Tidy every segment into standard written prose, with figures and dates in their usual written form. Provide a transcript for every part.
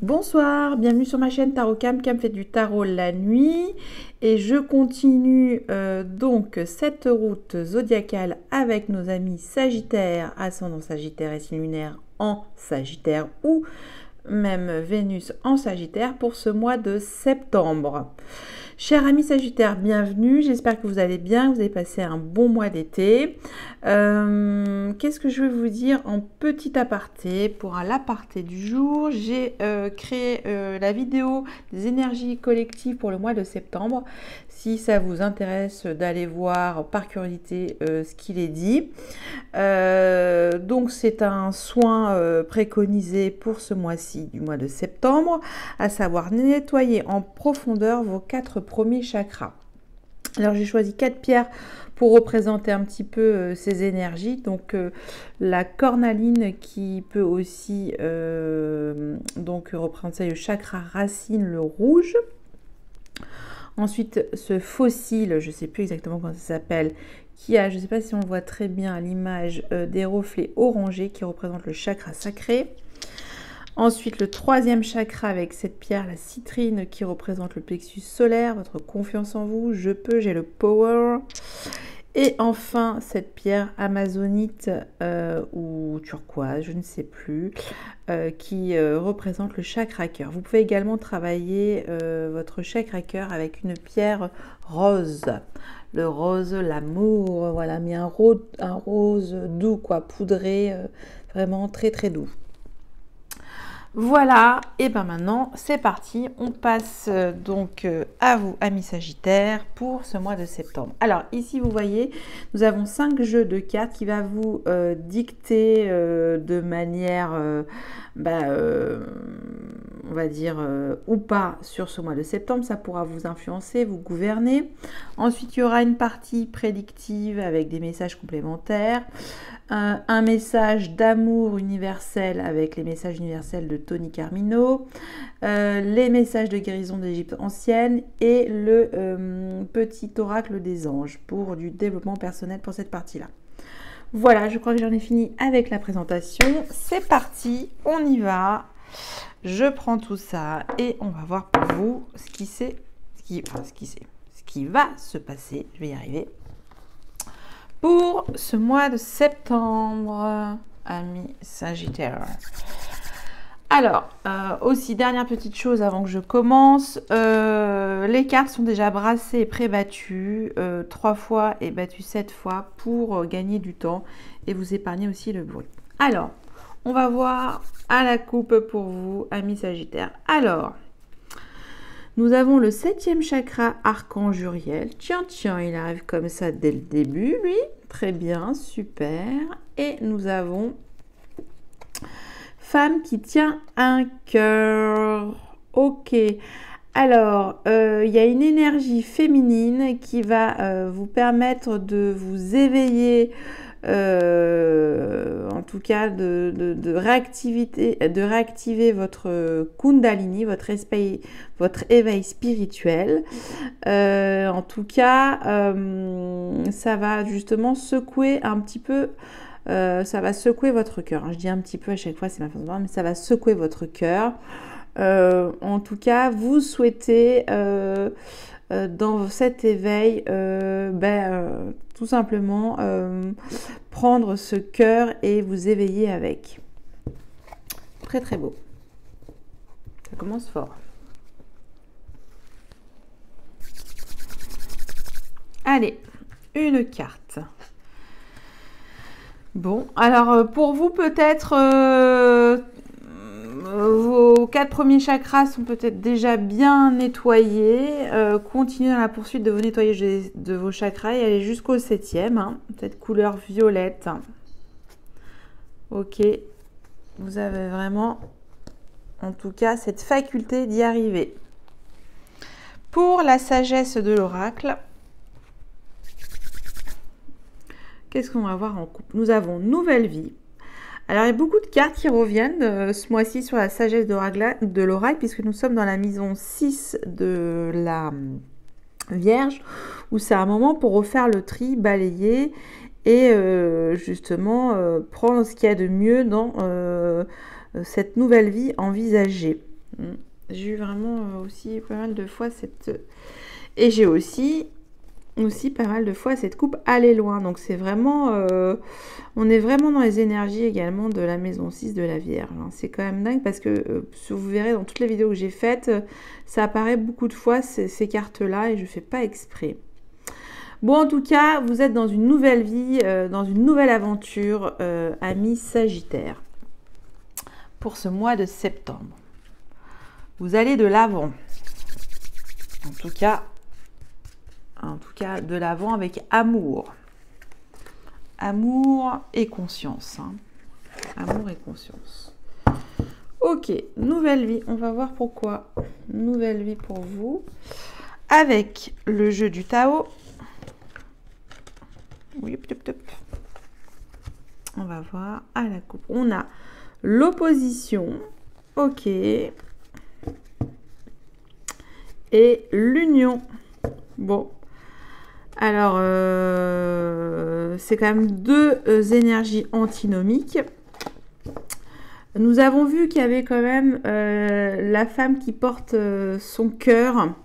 Bonsoir, bienvenue sur ma chaîne Tarot Cam. Cam fait du tarot la nuit et je continue donc cette route zodiacale avec nos amis Sagittaire, ascendant Sagittaire et signe lunaire en Sagittaire ou même Vénus en Sagittaire pour ce mois de septembre. Chers amis Sagittaire, bienvenue, j'espère que vous allez bien, que vous avez passé un bon mois d'été. Qu'est-ce que je vais vous dire en petit aparté? Pour l'aparté du jour, j'ai créé la vidéo des énergies collectives pour le mois de septembre. Si ça vous intéresse d'aller voir par curiosité ce qu'il est dit. Donc c'est un soin préconisé pour ce mois-ci du mois de septembre, à savoir nettoyer en profondeur vos 4 premiers chakras. Alors j'ai choisi 4 pierres pour représenter un petit peu ces énergies. Donc la cornaline qui peut aussi donc représenter le chakra racine, le rouge. Ensuite, ce fossile, je ne sais plus exactement comment ça s'appelle, qui a, je ne sais pas si on le voit très bien à l'image, des reflets orangés qui représentent le chakra sacré. Ensuite, le troisième chakra avec cette pierre, la citrine, qui représente le plexus solaire, votre confiance en vous, je peux, j'ai le power. Et enfin, cette pierre amazonite ou turquoise, je ne sais plus, qui représente le chakra cœur. Vous pouvez également travailler votre chakra cœur avec une pierre rose. Le rose, l'amour, voilà, mais un rose doux, quoi, poudré, vraiment très très doux. Voilà, et ben maintenant c'est parti, on passe donc à vous amis Sagittaire pour ce mois de septembre. Alors ici vous voyez, nous avons 5 jeux de cartes qui va vous dicter de manière, on va dire, ou pas sur ce mois de septembre, ça pourra vous influencer, vous gouverner. Ensuite il y aura une partie prédictive avec des messages complémentaires. Un message d'amour universel avec les messages universels de Tony Carmino, les messages de guérison d'Égypte ancienne et le petit oracle des anges pour du développement personnel pour cette partie-là. Voilà, je crois que j'en ai fini avec la présentation. C'est parti, on y va. Je prends tout ça et on va voir pour vous ce qui va se passer. Je vais y arriver. Pour ce mois de septembre, amis Sagittaire. Alors, aussi, dernière petite chose avant que je commence. Les cartes sont déjà brassées et pré-battues 3 fois et battues 7 fois pour gagner du temps et vous épargner aussi le bruit. Alors, on va voir à la coupe pour vous, amis Sagittaire. Alors, nous avons le 7e chakra, Archange Uriel. Tiens, il arrive comme ça dès le début, lui. Très bien, super. Et nous avons femme qui tient un cœur. Ok. Alors, il y a une énergie féminine qui va vous permettre de vous éveiller, en tout cas de réactiver votre Kundalini, votre éveil spirituel. En tout cas, ça va justement secouer un petit peu, ça va secouer votre cœur. Je dis un petit peu à chaque fois, c'est ma façon de voir, mais ça va secouer votre cœur. En tout cas, vous souhaitez dans cet éveil tout simplement prendre ce cœur et vous éveiller avec. Très très beau. Ça commence fort. Allez, une carte. Bon, alors pour vous peut-être vos 4 premiers chakras sont peut-être déjà bien nettoyés. Continuez dans la poursuite de vos nettoyages de vos chakras et allez jusqu'au 7e, hein, cette couleur violette. Ok, vous avez vraiment, en tout cas, cette faculté d'y arriver. Pour la sagesse de l'oracle, qu'est-ce qu'on va voir en couple? Nous avons nouvelle vie. Alors, il y a beaucoup de cartes qui reviennent ce mois-ci sur la sagesse de l'oracle, puisque nous sommes dans la maison 6 de la Vierge, où c'est un moment pour refaire le tri, balayer et justement prendre ce qu'il y a de mieux dans cette nouvelle vie envisagée. J'ai eu vraiment aussi pas mal de fois cette... Et j'ai aussi pas mal de fois cette coupe aller loin. Donc c'est vraiment... on est vraiment dans les énergies également de la maison 6 de la Vierge. Hein. C'est quand même dingue parce que vous verrez dans toutes les vidéos que j'ai faites, ça apparaît beaucoup de fois ces cartes-là et je ne fais pas exprès. Bon, en tout cas, vous êtes dans une nouvelle vie, dans une nouvelle aventure, amis Sagittaire, pour ce mois de septembre. Vous allez de l'avant. En tout cas, de l'avant avec amour. Amour et conscience. Hein. Amour et conscience. Ok, nouvelle vie. On va voir pourquoi. Nouvelle vie pour vous. Avec le jeu du Tao. Oui, on va voir à la coupe. On a l'opposition. Ok. Et l'union. Bon. Alors, c'est quand même deux énergies antinomiques. Nous avons vu qu'il y avait quand même la femme qui porte son cœur,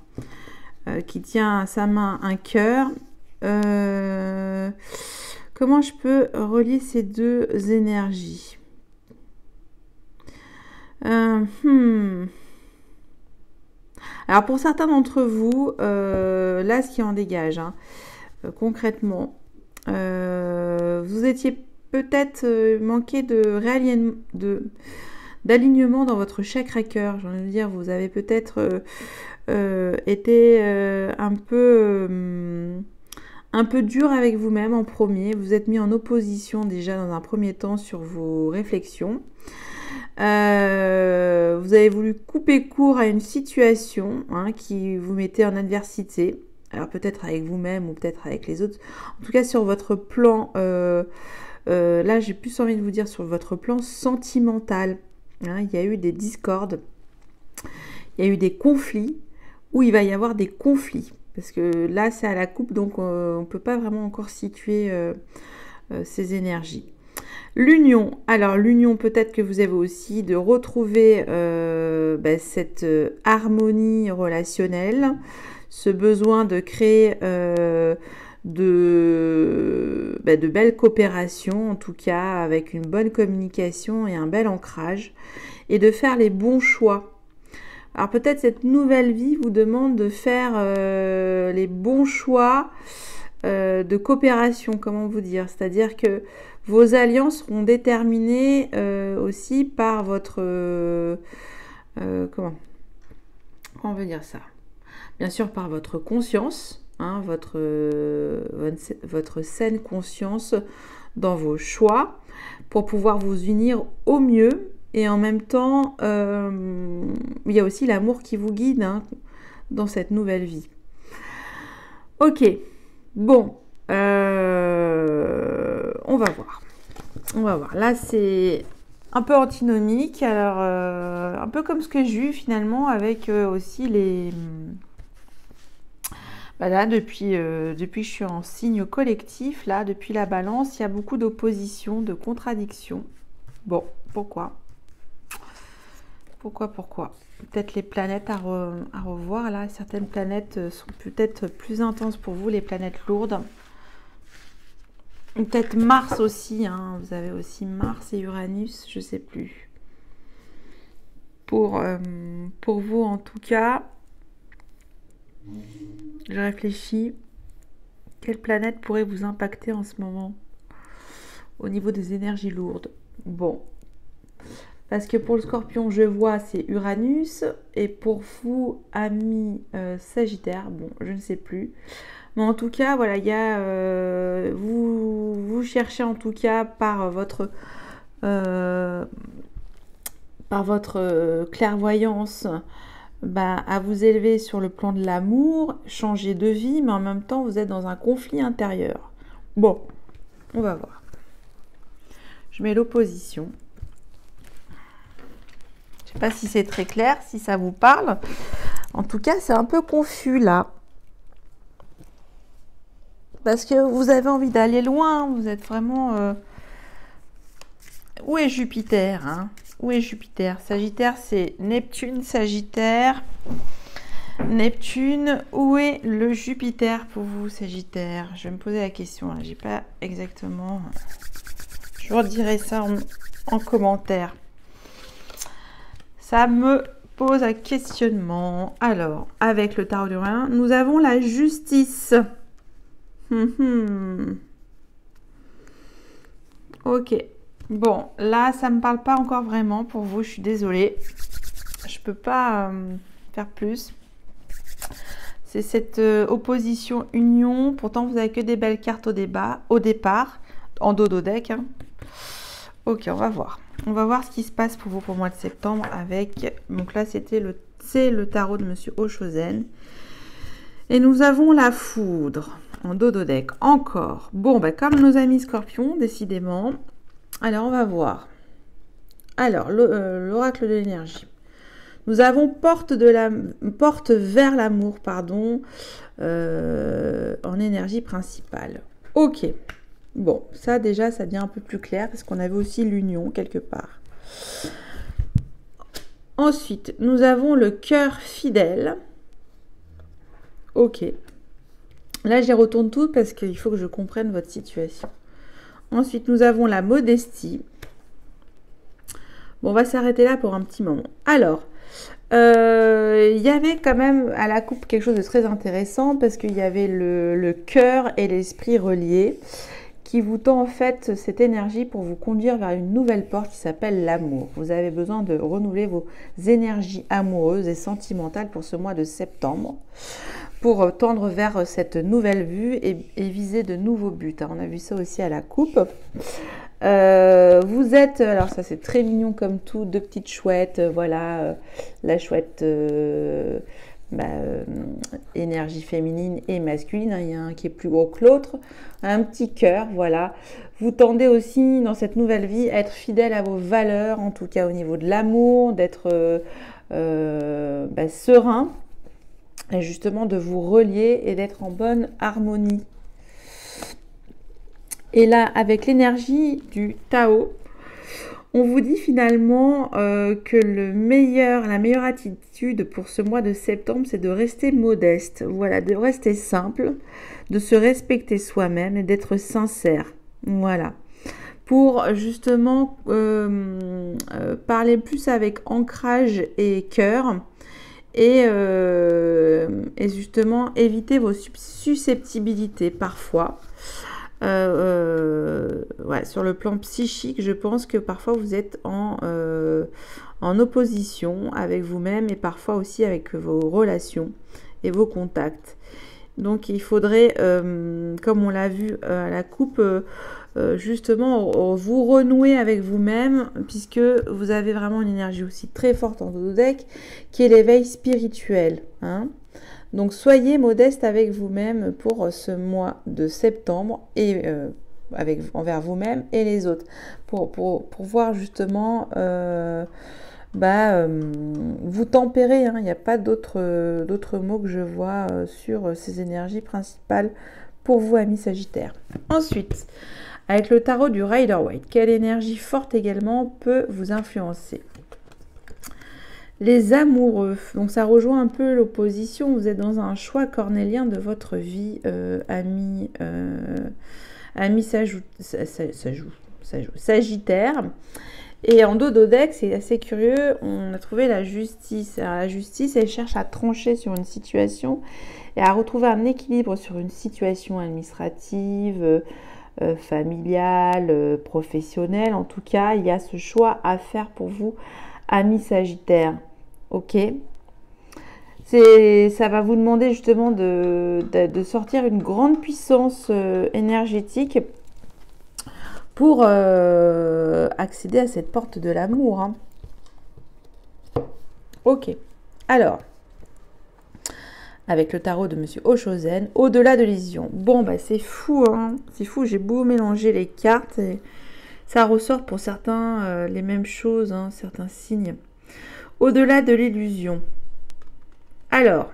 qui tient à sa main un cœur. Comment je peux relier ces deux énergies? Alors pour certains d'entre vous, là ce qui en dégage, hein, concrètement, vous étiez peut-être manqué d'alignement dans votre chakra cœur. J'ai envie de dire, vous avez peut-être été un peu dur avec vous-même en premier. Vous êtes mis en opposition déjà dans un premier temps sur vos réflexions. Vous avez voulu couper court à une situation qui vous mettait en adversité. Alors peut-être avec vous-même ou peut-être avec les autres. En tout cas sur votre plan, là j'ai plus envie de vous dire sur votre plan sentimental. Il y a eu des discordes, il y a eu des conflits, où il va y avoir des conflits. Parce que là c'est à la coupe, donc on ne peut pas vraiment encore situer ces énergies. L'union, alors l'union peut-être que vous avez aussi de retrouver cette harmonie relationnelle, ce besoin de créer de belles coopérations, en tout cas avec une bonne communication et un bel ancrage, et de faire les bons choix. Alors peut-être cette nouvelle vie vous demande de faire les bons choix de coopération, comment vous dire, c'est-à-dire que vos alliances seront déterminées aussi par votre... comment on veut dire ça? Bien sûr par votre conscience, hein, votre saine conscience dans vos choix pour pouvoir vous unir au mieux. Et en même temps, il y a aussi l'amour qui vous guide dans cette nouvelle vie. Ok, bon, on va voir. On va voir. Là, c'est un peu antinomique. Alors, un peu comme ce que j'ai eu finalement avec aussi les... là, depuis que je suis en signe collectif, là, depuis la Balance, il y a beaucoup d'opposition, de contradictions. Bon, pourquoi? Pourquoi? Peut-être les planètes à revoir, là. Certaines planètes sont peut-être plus intenses pour vous, les planètes lourdes. Peut-être Mars aussi, hein. Vous avez aussi Mars et Uranus, je ne sais plus. Pour vous, en tout cas, je réfléchis. Quelle planète pourrait vous impacter en ce moment au niveau des énergies lourdes? Bon. Parce que pour le Scorpion, je vois, c'est Uranus. Et pour vous, amis Sagittaire, bon, je ne sais plus. Mais en tout cas, voilà, il y a... vous cherchez en tout cas par votre clairvoyance à vous élever sur le plan de l'amour, changer de vie, mais en même temps, vous êtes dans un conflit intérieur. Bon, on va voir. Je mets l'opposition. Je ne sais pas si c'est très clair, si ça vous parle. En tout cas, c'est un peu confus là. Parce que vous avez envie d'aller loin. Vous êtes vraiment... Où est Jupiter, hein? Où est Jupiter? Sagittaire, c'est Neptune, Sagittaire. Neptune, où est le Jupiter pour vous, Sagittaire? Je vais me poser la question, j'ai pas exactement... Je vous redirai ça en commentaire. Ça me pose un questionnement. Alors, avec le tarot du Rhin, nous avons la justice. Ok. Bon, là, ça me parle pas encore vraiment pour vous. Je suis désolée. Je peux pas faire plus. C'est cette opposition union. Pourtant, vous avez que des belles cartes au départ, en dodo deck. Hein. Ok, on va voir. On va voir ce qui se passe pour vous pour le mois de septembre avec... Donc là, c'est le tarot de Monsieur Oshozen. Et nous avons la foudre en dodo deck. Encore. Bon, bah, comme nos amis scorpions, décidément. Alors, on va voir. Alors, l'oracle de l'énergie. Nous avons porte vers l'amour, pardon, en énergie principale. Ok. Bon, ça déjà, ça devient un peu plus clair parce qu'on avait aussi l'union quelque part. Ensuite, nous avons le cœur fidèle. Ok. Là, j'y retourne tout parce qu'il faut que je comprenne votre situation. Ensuite, nous avons la modestie. Bon, on va s'arrêter là pour un petit moment. Alors, il y avait quand même à la coupe quelque chose de très intéressant parce qu'il y avait le cœur et l'esprit reliés qui vous tend en fait cette énergie pour vous conduire vers une nouvelle porte qui s'appelle l'amour. Vous avez besoin de renouveler vos énergies amoureuses et sentimentales pour ce mois de septembre pour tendre vers cette nouvelle vue et viser de nouveaux buts. On a vu ça aussi à la coupe. Vous êtes, alors ça c'est très mignon comme tout, deux petites chouettes, voilà, la chouette énergie féminine et masculine, il y a un qui est plus gros que l'autre, un petit cœur, voilà. Vous tendez aussi dans cette nouvelle vie à être fidèle à vos valeurs, en tout cas au niveau de l'amour, d'être serein, et justement de vous relier et d'être en bonne harmonie. Et là, avec l'énergie du Tao, on vous dit finalement que la meilleure attitude pour ce mois de septembre, c'est de rester modeste, voilà, de rester simple, de se respecter soi-même et d'être sincère, voilà. Pour justement parler plus avec ancrage et cœur et justement éviter vos susceptibilités parfois. Sur le plan psychique, je pense que parfois vous êtes en opposition avec vous-même et parfois aussi avec vos relations et vos contacts. Donc il faudrait, comme on l'a vu à la coupe, justement vous renouer avec vous-même puisque vous avez vraiment une énergie aussi très forte en dodo deck qui est l'éveil spirituel. Hein. Donc, soyez modeste avec vous-même pour ce mois de septembre et envers vous-même et les autres. Pour voir justement vous tempérer. Hein. Il n'y a pas d'autres mots que je vois sur ces énergies principales pour vous, amis Sagittaires. Ensuite, avec le tarot du Rider-Waite, quelle énergie forte également peut vous influencer? Les amoureux, donc ça rejoint un peu l'opposition, vous êtes dans un choix cornélien de votre vie, ami Sagittaire. Et en dodo deck, c'est assez curieux, on a trouvé la justice. Alors la justice, elle cherche à trancher sur une situation et à retrouver un équilibre sur une situation administrative, familiale, professionnelle. En tout cas, il y a ce choix à faire pour vous, amis Sagittaire. Ok, ça va vous demander justement de sortir une grande puissance énergétique pour accéder à cette porte de l'amour. Hein. Ok, alors, avec le tarot de Monsieur Oshozen, au-delà de l'illusion. Bon, bah c'est fou, hein, c'est fou, j'ai beau mélanger les cartes et ça ressort pour certains les mêmes choses, hein, certains signes. Au-delà de l'illusion. Alors,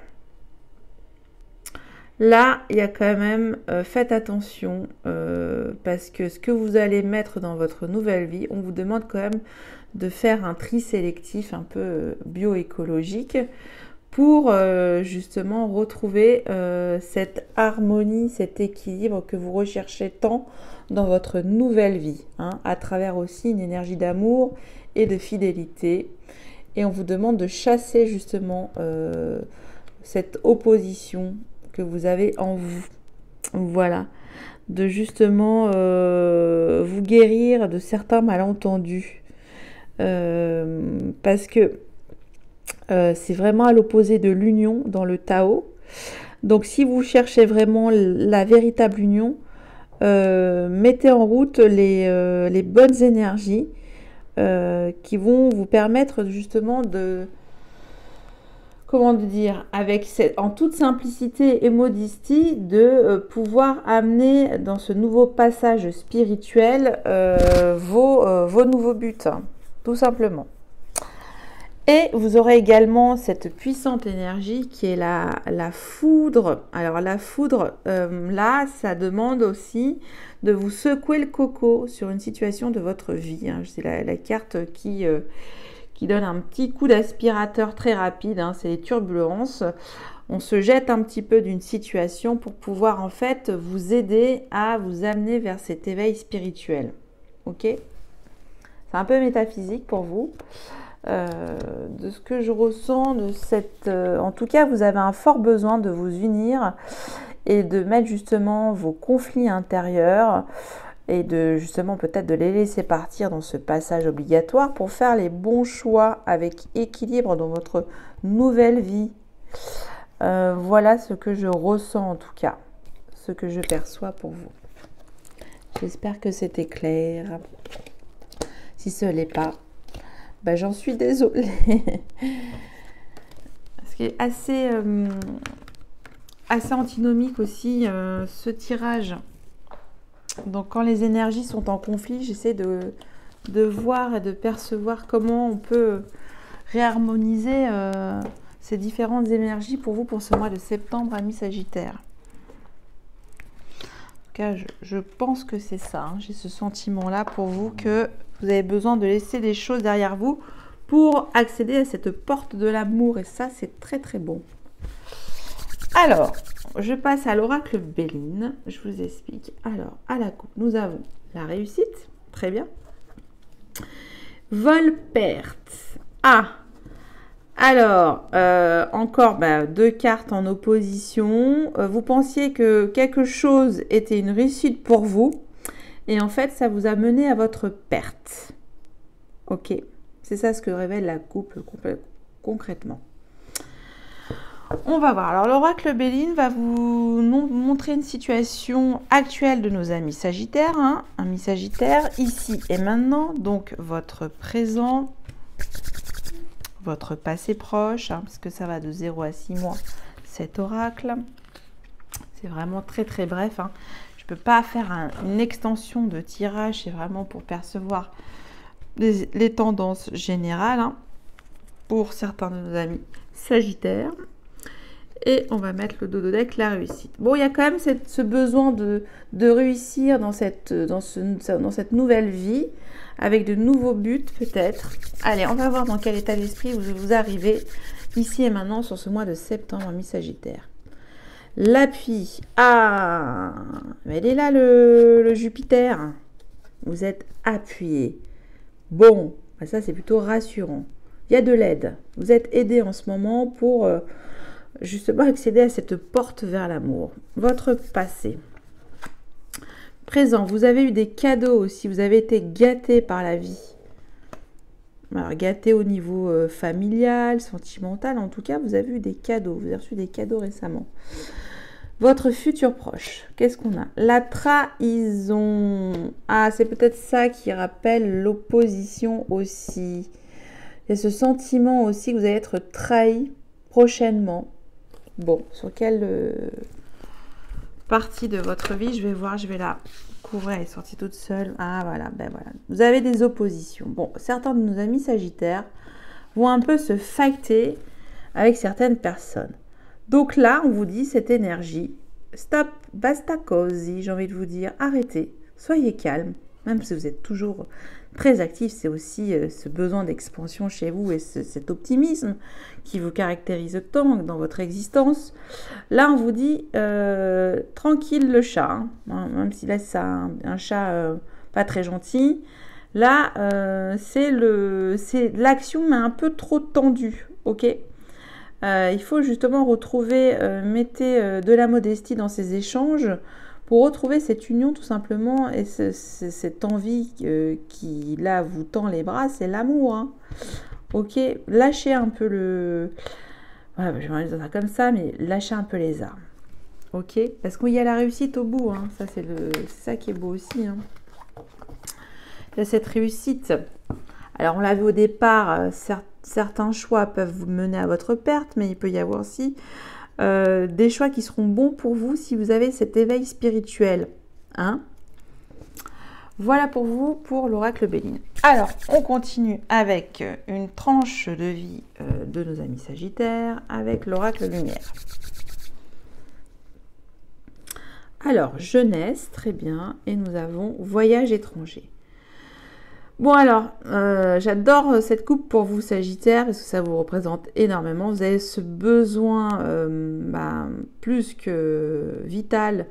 là, il y a quand même, faites attention, parce que ce que vous allez mettre dans votre nouvelle vie, on vous demande quand même de faire un tri sélectif un peu bioécologique pour justement retrouver cette harmonie, cet équilibre que vous recherchez tant dans votre nouvelle vie, hein, à travers aussi une énergie d'amour et de fidélité. Et on vous demande de chasser justement cette opposition que vous avez en vous. Voilà, de justement vous guérir de certains malentendus. Parce que c'est vraiment à l'opposé de l'union dans le Tao. Donc si vous cherchez vraiment la véritable union, mettez en route les bonnes énergies qui vont vous permettre justement de, comment dire, en toute simplicité et modestie, de pouvoir amener dans ce nouveau passage spirituel vos nouveaux buts, hein, tout simplement. Et vous aurez également cette puissante énergie qui est la foudre. Alors la foudre, là, ça demande aussi de vous secouer le coco sur une situation de votre vie, hein. C'est la carte qui donne un petit coup d'aspirateur très rapide, hein. C'est les turbulences. On se jette un petit peu d'une situation pour pouvoir en fait vous aider à vous amener vers cet éveil spirituel. Ok ? C'est un peu métaphysique pour vous. De ce que je ressens, en tout cas, vous avez un fort besoin de vous unir et de mettre justement vos conflits intérieurs et de justement peut-être de les laisser partir dans ce passage obligatoire pour faire les bons choix avec équilibre dans votre nouvelle vie. Voilà ce que je ressens en tout cas, ce que je perçois pour vous. J'espère que c'était clair. Si ce n'est pas, ben, j'en suis désolée. Ce qui est assez antinomique aussi, ce tirage. Donc quand les énergies sont en conflit, j'essaie de voir et de percevoir comment on peut réharmoniser ces différentes énergies pour vous pour ce mois de septembre, amis Sagittaire. En tout cas, je pense que c'est ça, hein. J'ai ce sentiment-là pour vous que vous avez besoin de laisser les choses derrière vous pour accéder à cette porte de l'amour. Et ça, c'est très très bon. Alors, je passe à l'oracle Béline. Je vous explique. Alors, à la coupe, nous avons la réussite. Très bien. Vol-perte. Ah, alors, encore deux cartes en opposition. Vous pensiez que quelque chose était une réussite pour vous. Et en fait, ça vous a mené à votre perte. Ok. C'est ça ce que révèle la coupe concrètement. On va voir. Alors, l'oracle Béline va vous montrer une situation actuelle de nos amis Sagittaires. Hein. Amis Sagittaires, ici et maintenant. Donc, votre présent, votre passé proche, hein, parce que ça va de 0 à 6 mois, cet oracle. C'est vraiment très, très bref. Hein. Je ne peux pas faire une extension de tirage. C'est vraiment pour percevoir les tendances générales, hein, pour certains de nos amis Sagittaires. Et on va mettre le dodo deck, la réussite. Bon, il y a quand même ce besoin de réussir dans cette nouvelle vie, avec de nouveaux buts peut-être. Allez, on va voir dans quel état d'esprit vous arrivez ici et maintenant sur ce mois de septembre, amis Sagittaire. L'appui. Ah, mais il est là le Jupiter. Vous êtes appuyé. Bon, ça c'est plutôt rassurant. Il y a de l'aide. Vous êtes aidé en ce moment pour justement accéder à cette porte vers l'amour. Votre passé. Présent, vous avez eu des cadeaux aussi. Vous avez été gâté par la vie. Alors, gâté au niveau familial, sentimental. En tout cas, vous avez eu des cadeaux. Vous avez reçu des cadeaux récemment. Votre futur proche, qu'est-ce qu'on a? La trahison. Ah, c'est peut-être ça qui rappelle l'opposition aussi. Il y a ce sentiment aussi que vous allez être trahi prochainement. Bon, sur quelle partie de votre vie, je vais voir, je vais la couvrir. Elle est sortie toute seule. Ah, voilà, ben voilà. Vous avez des oppositions. Bon, certains de nos amis Sagittaires vont un peu se fighter avec certaines personnes. Donc là, on vous dit cette énergie, stop, basta così, j'ai envie de vous dire, arrêtez, soyez calme, même si vous êtes toujours très actif, c'est aussi ce besoin d'expansion chez vous et cet optimisme qui vous caractérise tant dans votre existence. Là, on vous dit tranquille le chat, hein, même si là c'est un chat pas très gentil. Là, c'est l'action mais un peu trop tendue, ok. Il faut justement retrouver, mettez de la modestie dans ces échanges pour retrouver cette union tout simplement et cette envie qui là vous tend les bras, c'est l'amour. Hein. Ok, lâchez un peu le... Voilà, je vais dire ça comme ça, mais lâchez un peu les armes. Ok, parce qu'il y a la réussite au bout, hein. Ça c'est ça qui est beau aussi. Hein. Il y a cette réussite. Alors on l'a vu au départ, certains choix peuvent vous mener à votre perte, mais il peut y avoir aussi des choix qui seront bons pour vous si vous avez cet éveil spirituel. Hein. Voilà pour vous, pour l'oracle Béline. Alors, on continue avec une tranche de vie de nos amis Sagittaires, avec l'oracle Lumière. Alors, jeunesse, très bien, et nous avons voyage étranger. Bon alors, j'adore cette coupe pour vous Sagittaire parce que ça vous représente énormément. Vous avez ce besoin plus que vital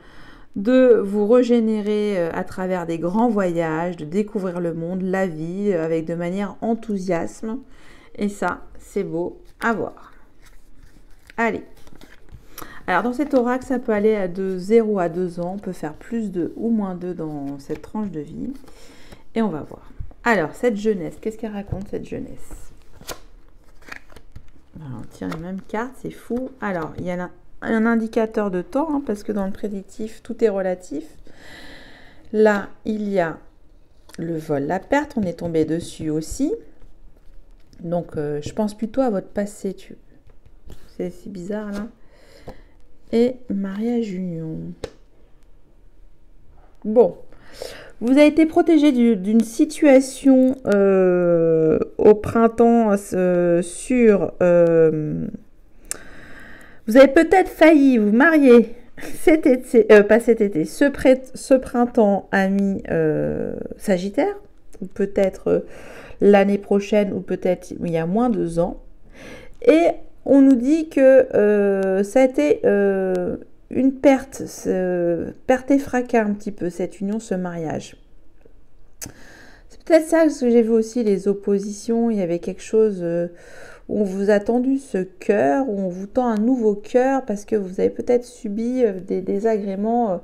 de vous régénérer à travers des grands voyages, de découvrir le monde, la vie avec de manière enthousiasme. Et ça, c'est beau à voir. Allez. Alors dans cet oracle, ça peut aller de 0 à 2 ans. On peut faire plus de ou moins 2 dans cette tranche de vie. Et on va voir. Alors, cette jeunesse, qu'est-ce qu'elle raconte, cette jeunesse? Alors, on tire les mêmes cartes, c'est fou. Alors, il y a un indicateur de temps, hein, parce que dans le prédictif, tout est relatif. Là, il y a le vol, la perte, on est tombé dessus aussi. Donc, je pense plutôt à votre passé. C'est si bizarre, là. Et mariage union. Bon. Vous avez été protégé d'une situation au printemps sur... vous avez peut-être failli vous marier cet été, pas cet été, ce printemps, ami Sagittaire, ou peut-être l'année prochaine, ou peut-être il y a moins de 2 ans. Et on nous dit que ça a été... une perte et fracas un petit peu, cette union, ce mariage. C'est peut-être ça, parce que j'ai vu aussi les oppositions, il y avait quelque chose où on vous a tendu ce cœur, où on vous tend un nouveau cœur, parce que vous avez peut-être subi des désagréments,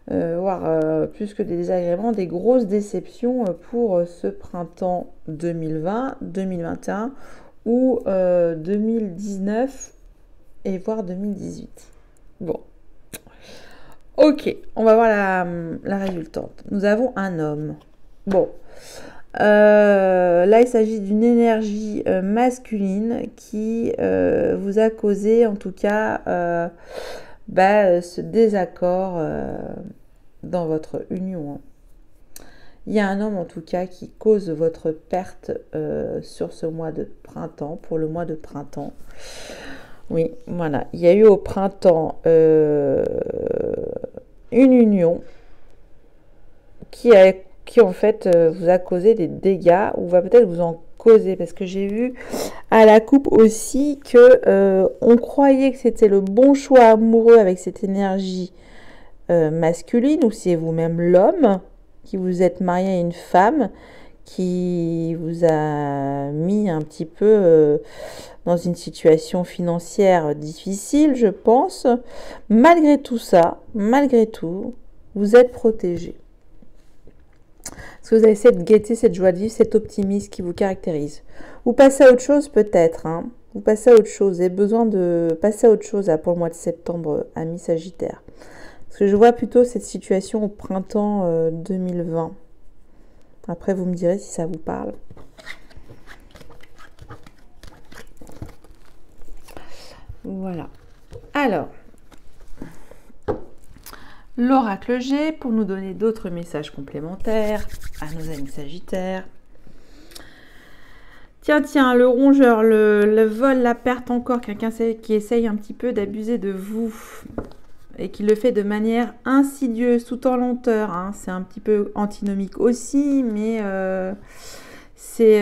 voire plus que des désagréments, des grosses déceptions pour ce printemps 2020, 2021, ou 2019, et voire 2018. Bon. Ok, on va voir la résultante. Nous avons un homme. Bon. Là, il s'agit d'une énergie masculine qui vous a causé, en tout cas, ce désaccord dans votre union. Il y a un homme, en tout cas, qui cause votre perte sur ce mois de printemps, pour le mois de printemps. Oui, voilà. Il y a eu au printemps une union qui en fait vous a causé des dégâts ou va peut-être vous en causer, parce que j'ai vu à la coupe aussi que on croyait que c'était le bon choix amoureux avec cette énergie masculine, ou c'est vous-même l'homme qui vous êtes marié à une femme qui vous a mis un petit peu dans une situation financière difficile, je pense. Malgré tout ça, malgré tout, vous êtes protégé. Parce que vous avez cette gaieté, cette joie de vivre, cet optimisme qui vous caractérise. Vous passez à autre chose peut-être. Hein. Vous passez à autre chose. Vous avez besoin de passer à autre chose là, pour le mois de septembre, ami Sagittaire. Parce que je vois plutôt cette situation au printemps 2020. Après, vous me direz si ça vous parle. Voilà. Alors, l'oracle G, pour nous donner d'autres messages complémentaires à nos amis Sagittaires. Tiens, le rongeur, le vol, la perte encore, quelqu'un qui essaye un petit peu d'abuser de vous. et qui le fait de manière insidieuse, tout en lenteur, hein. C'est un petit peu antinomique aussi, mais c'est...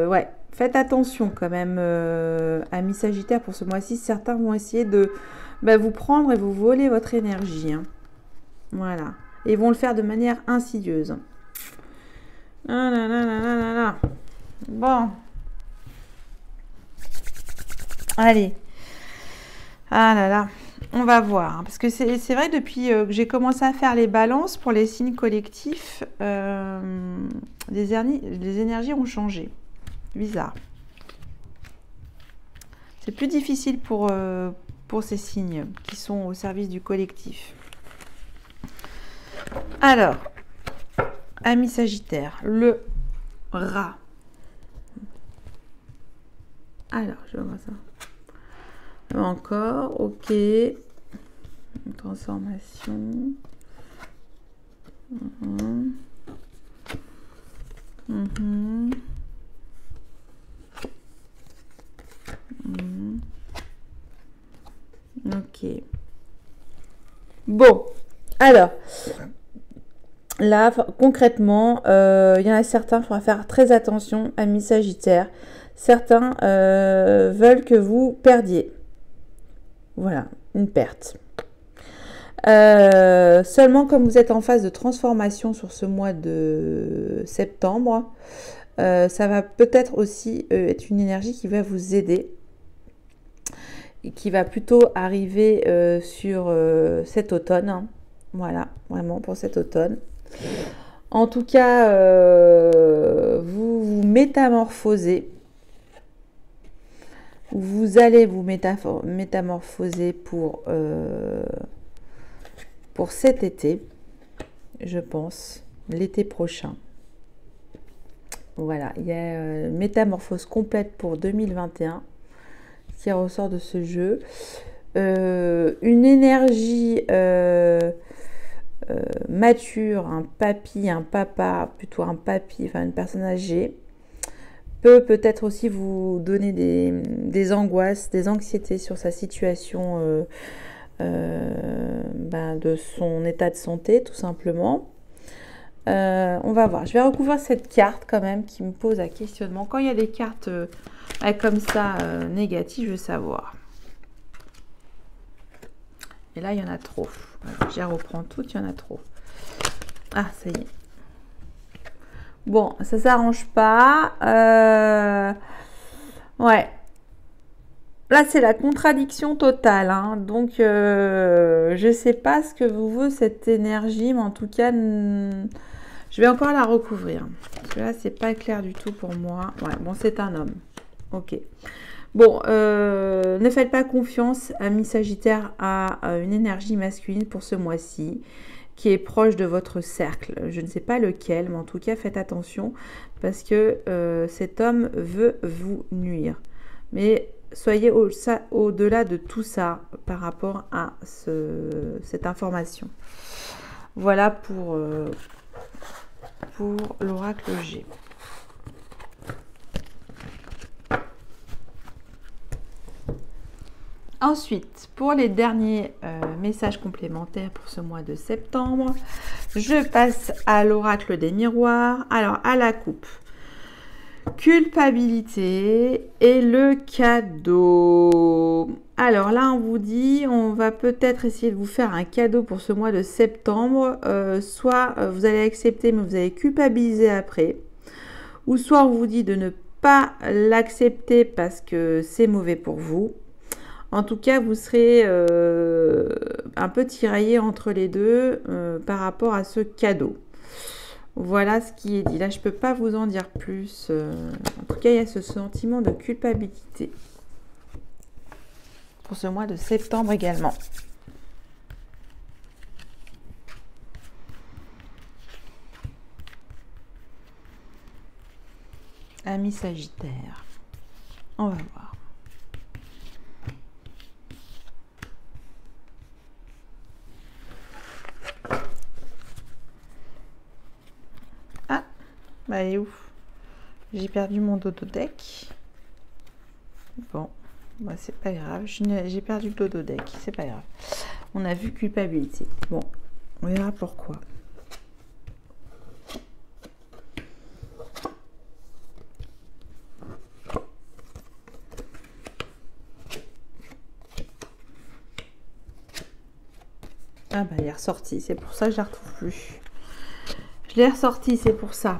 ouais, faites attention quand même, amis Sagittaires, pour ce mois-ci. Certains vont essayer de vous prendre et vous voler votre énergie, hein. Voilà. Et ils vont le faire de manière insidieuse. Ah là là là là là là. Bon. Allez. Ah là là. On va voir. Parce que c'est vrai, depuis que j'ai commencé à faire les balances pour les signes collectifs, les énergies ont changé. Bizarre. C'est plus difficile pour ces signes qui sont au service du collectif. Alors, amis Sagittaire, le rat. Alors, je vais voir ça. Encore, ok. Transformation. Ok. Bon, alors, là, concrètement, il y en a certains, il faudra faire très attention, amis Sagittaires. Certains veulent que vous perdiez. Voilà, une perte. Seulement, comme vous êtes en phase de transformation sur ce mois de septembre, ça va peut-être aussi être une énergie qui va vous aider et qui va plutôt arriver sur cet automne, hein. Voilà, vraiment pour cet automne. En tout cas, vous vous métamorphosez. Vous allez vous métamorphoser pour cet été, je pense, l'été prochain. Voilà, il y a une métamorphose complète pour 2021 qui ressort de ce jeu. Une énergie mature, un papy, un papa, plutôt un papy, enfin une personne âgée, peut-être aussi vous donner des angoisses, des anxiétés sur sa situation, de son état de santé, tout simplement. On va voir. Je vais recouvrir cette carte quand même qui me pose un questionnement. Quand il y a des cartes comme ça négatives, je veux savoir. Et là, il y en a trop. Je reprends toutes, il y en a trop. Ah, ça y est. Bon, ça s'arrange pas. Ouais. Là, c'est la contradiction totale, hein. Donc, je sais pas ce que vous veut cette énergie, mais en tout cas, je vais encore la recouvrir. Parce que là, c'est pas clair du tout pour moi. Ouais, bon, c'est un homme. Ok. Bon, ne faites pas confiance, amis Sagittaire, à une énergie masculine pour ce mois-ci, qui est proche de votre cercle. Je ne sais pas lequel, mais en tout cas, faites attention, parce que cet homme veut vous nuire. Mais soyez au-delà de tout ça par rapport à cette information. Voilà pour l'oracle G. Ensuite, pour les derniers messages complémentaires pour ce mois de septembre, je passe à l'oracle des miroirs. Alors, à la coupe, culpabilité et le cadeau. Alors là, on vous dit, on va peut-être essayer de vous faire un cadeau pour ce mois de septembre. Soit vous allez accepter, mais vous allez culpabiliser après. Ou soit on vous dit de ne pas l'accepter parce que c'est mauvais pour vous. En tout cas, vous serez un peu tiraillé entre les deux par rapport à ce cadeau. Voilà ce qui est dit. Là, je ne peux pas vous en dire plus. En tout cas, il y a ce sentiment de culpabilité pour ce mois de septembre également. Amis Sagittaire, on va voir. Bah, elle est où? J'ai perdu mon dodo-deck. Bon, bah, c'est pas grave. J'ai perdu le dodo-deck. C'est pas grave. On a vu culpabilité. Bon, on verra pourquoi. Ah bah, il est ressorti, c'est pour ça que je ne la retrouve plus. Je l'ai ressorti, c'est pour ça.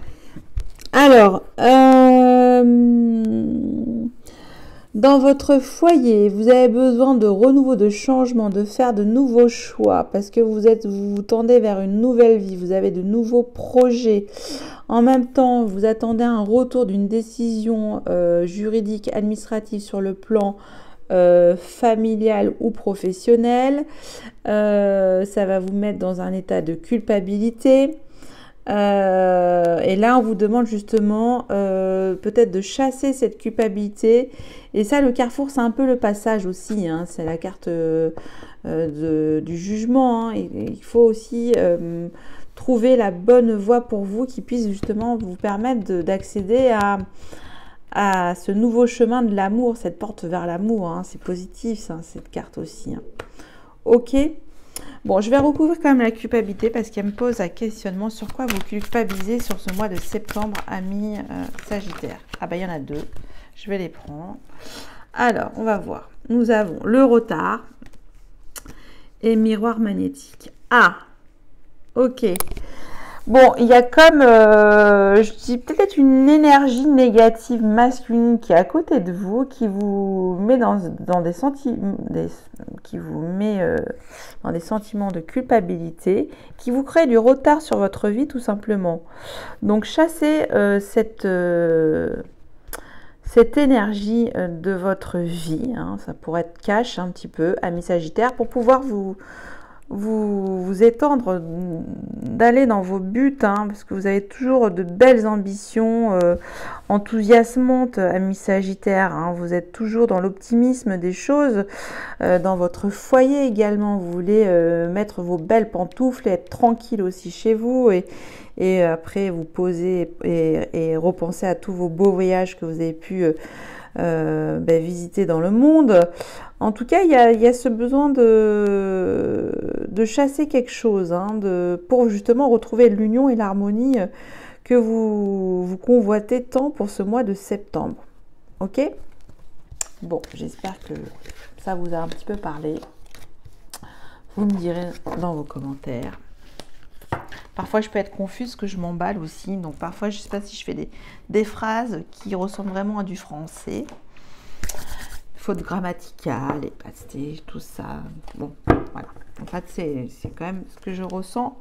Alors, dans votre foyer, vous avez besoin de renouveau, de changement, de faire de nouveaux choix parce que vous tendez vers une nouvelle vie, vous avez de nouveaux projets. En même temps, vous attendez un retour d'une décision juridique, administrative sur le plan familial ou professionnel. Ça va vous mettre dans un état de culpabilité. Et là, on vous demande justement peut-être de chasser cette culpabilité. Et ça, le carrefour, c'est un peu le passage aussi. Hein. C'est la carte du jugement. Hein. Il faut aussi trouver la bonne voie pour vous qui puisse justement vous permettre d'accéder à ce nouveau chemin de l'amour, cette porte vers l'amour. Hein. C'est positif, ça, cette carte aussi. Hein. Ok. Bon, je vais recouvrir quand même la culpabilité parce qu'elle me pose un questionnement sur quoi vous culpabilisez sur ce mois de septembre, amis Sagittaire. Ah bah, il y en a deux. Je vais les prendre. Alors, on va voir. Nous avons le retard et miroir magnétique. Ah, ok. Bon, il y a comme, je dis peut-être une énergie négative masculine qui est à côté de vous, qui vous met dans des sentiments, dans des sentiments de culpabilité, qui vous crée du retard sur votre vie tout simplement. Donc chassez cette énergie de votre vie, hein, ça pourrait être cash un petit peu, amis Sagittaire, pour pouvoir vous étendre, d'aller dans vos buts, hein, parce que vous avez toujours de belles ambitions enthousiasmantes, amis Sagittaire, hein, vous êtes toujours dans l'optimisme des choses, dans votre foyer également, vous voulez mettre vos belles pantoufles et être tranquille aussi chez vous, et après vous poser et repenser à tous vos beaux voyages que vous avez pu visiter dans le monde. En tout cas, il y a ce besoin de chasser quelque chose, hein, pour justement retrouver l'union et l'harmonie que vous convoitez tant pour ce mois de septembre. Ok? Bon, j'espère que ça vous a un petit peu parlé. Vous me direz dans vos commentaires. Parfois, je peux être confuse, que je m'emballe aussi. Donc, parfois, je ne sais pas si je fais des phrases qui ressemblent vraiment à du français. Fautes grammaticales, et pastés, tout ça. Bon, voilà. En fait, c'est quand même ce que je ressens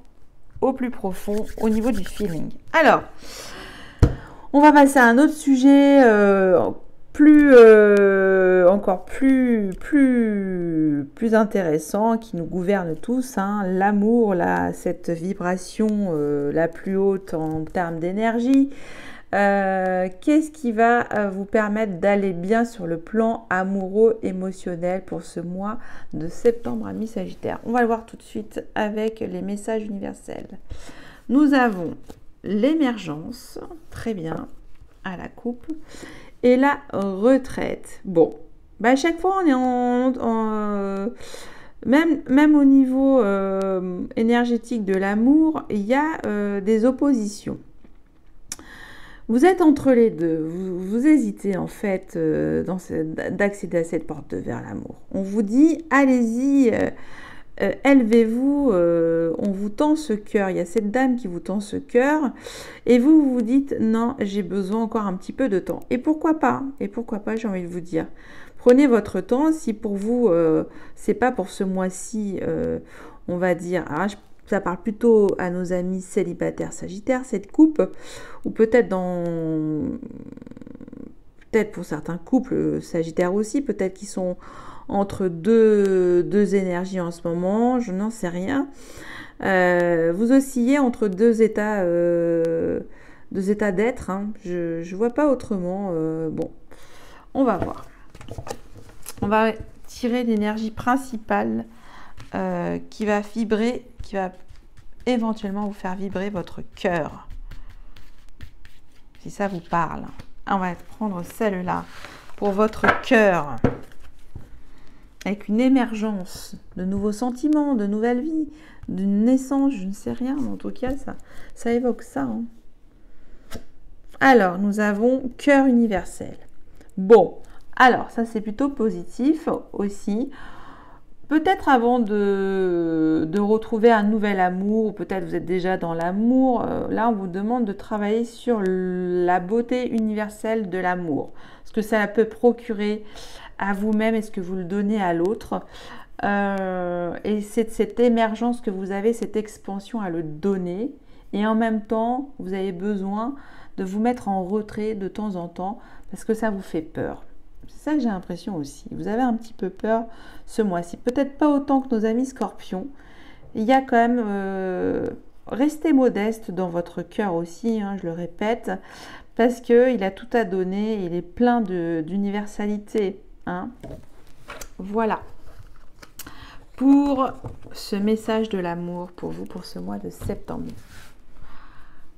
au plus profond, au niveau du feeling. Alors, on va passer à un autre sujet encore plus intéressant, qui nous gouverne tous, hein, l'amour, cette vibration la plus haute en termes d'énergie. Qu'est-ce qui va vous permettre d'aller bien sur le plan amoureux, émotionnel pour ce mois de septembre, amis Sagittaire? On va le voir tout de suite avec les messages universels. Nous avons l'émergence, très bien, à la coupe, et la retraite. Bon, bah à chaque fois on est même au niveau énergétique de l'amour, il y a des oppositions. Vous êtes entre les deux, vous hésitez en fait d'accéder à cette porte vers l'amour. On vous dit, allez-y, élevez-vous, on vous tend ce cœur, il y a cette dame qui vous tend ce cœur, et vous vous dites, non, j'ai besoin encore un petit peu de temps. Et pourquoi pas, j'ai envie de vous dire. Prenez votre temps, si pour vous, c'est pas pour ce mois-ci, on va dire, ça parle plutôt à nos amis célibataires Sagittaires, cette coupe, ou peut-être pour certains couples Sagittaires aussi, peut-être qu'ils sont entre deux énergies en ce moment, je n'en sais rien. Vous oscillez entre deux états d'être, hein. Je ne vois pas autrement. Bon, on va voir. On va tirer l'énergie principale qui va vibrer, qui va éventuellement vous faire vibrer votre cœur. Si ça vous parle. On va prendre celle-là pour votre cœur. avec une émergence de nouveaux sentiments, de nouvelles vies, d'une naissance, je ne sais rien, mais en tout cas, ça évoque ça. Hein. Alors, nous avons cœur universel. Bon, alors, ça c'est plutôt positif aussi. Peut-être avant de retrouver un nouvel amour, ou peut-être vous êtes déjà dans l'amour, là on vous demande de travailler sur la beauté universelle de l'amour. Ce que ça peut procurer à vous-même et ce que vous le donnez à l'autre. Et c'est cette émergence que vous avez, cette expansion à le donner. Et en même temps, vous avez besoin de vous mettre en retrait de temps en temps parce que ça vous fait peur. C'est ça que j'ai l'impression aussi. Vous avez un petit peu peur ce mois-ci. Peut-être pas autant que nos amis scorpions. Il y a quand même... restez modeste dans votre cœur aussi, hein, je le répète, parce qu'il a tout à donner. Il est plein d'universalité. Hein. Voilà. Pour ce message de l'amour pour vous, pour ce mois de septembre.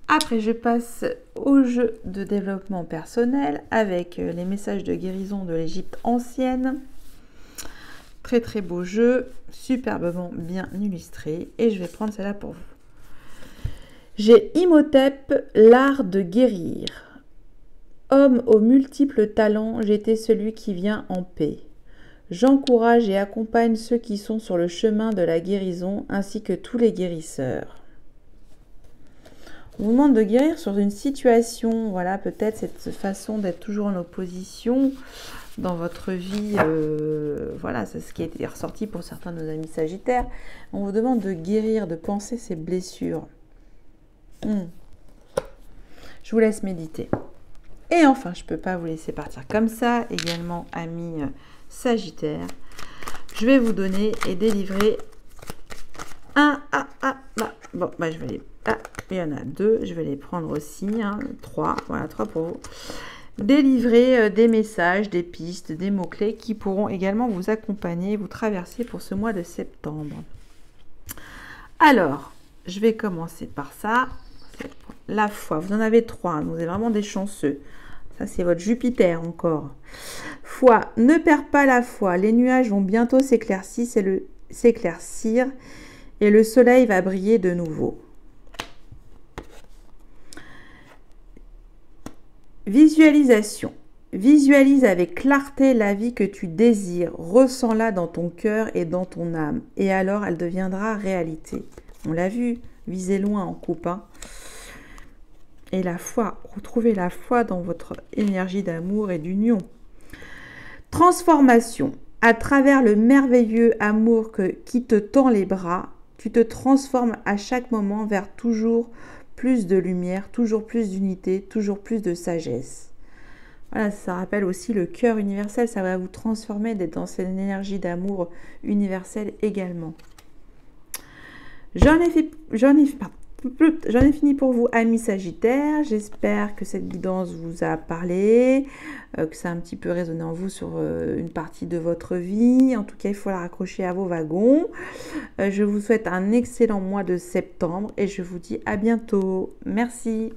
Après, je passe au jeu de développement personnel avec les messages de guérison de l'Égypte ancienne. Très très beau jeu, superbement bien illustré. Et je vais prendre celle-là pour vous. J'ai Imhotep, l'art de guérir. Homme aux multiples talents, j'étais celui qui vient en paix. J'encourage et accompagne ceux qui sont sur le chemin de la guérison, ainsi que tous les guérisseurs. On vous demande de guérir sur une situation, voilà, peut-être cette façon d'être toujours en opposition dans votre vie, voilà, c'est ce qui a été ressorti pour certains de nos amis sagittaires. On vous demande de guérir, de penser ces blessures. Je vous laisse méditer. Et enfin, je ne peux pas vous laisser partir comme ça, également, amis sagittaires. Je vais vous donner et délivrer je vais les... il y en a 2, je vais les prendre aussi, 3, voilà, 3 pour vous. Délivrer des messages, des pistes, des mots-clés qui pourront également vous accompagner, vous traverser pour ce mois de septembre. Alors, je vais commencer par ça. La foi, vous en avez 3, vous êtes vraiment des chanceux. Ça, c'est votre Jupiter encore. Foi, ne perds pas la foi. Les nuages vont bientôt s'éclaircir et le soleil va briller de nouveau. Visualisation. Visualise avec clarté la vie que tu désires. Ressens-la dans ton cœur et dans ton âme. Et alors, elle deviendra réalité. On l'a vu, visez loin en coupe. Et la foi, retrouvez la foi dans votre énergie d'amour et d'union. Transformation. À travers le merveilleux amour qui te tend les bras, tu te transformes à chaque moment vers toujours plus de lumière, toujours plus d'unité, toujours plus de sagesse. Voilà, ça rappelle aussi le cœur universel, ça va vous transformer, d'être dans cette énergie d'amour universel également. J'en ai fini pour vous, amis sagittaires. J'espère que cette guidance vous a parlé, que ça a un petit peu résonné en vous sur une partie de votre vie. En tout cas, il faut la raccrocher à vos wagons. Je vous souhaite un excellent mois de septembre et je vous dis à bientôt. Merci.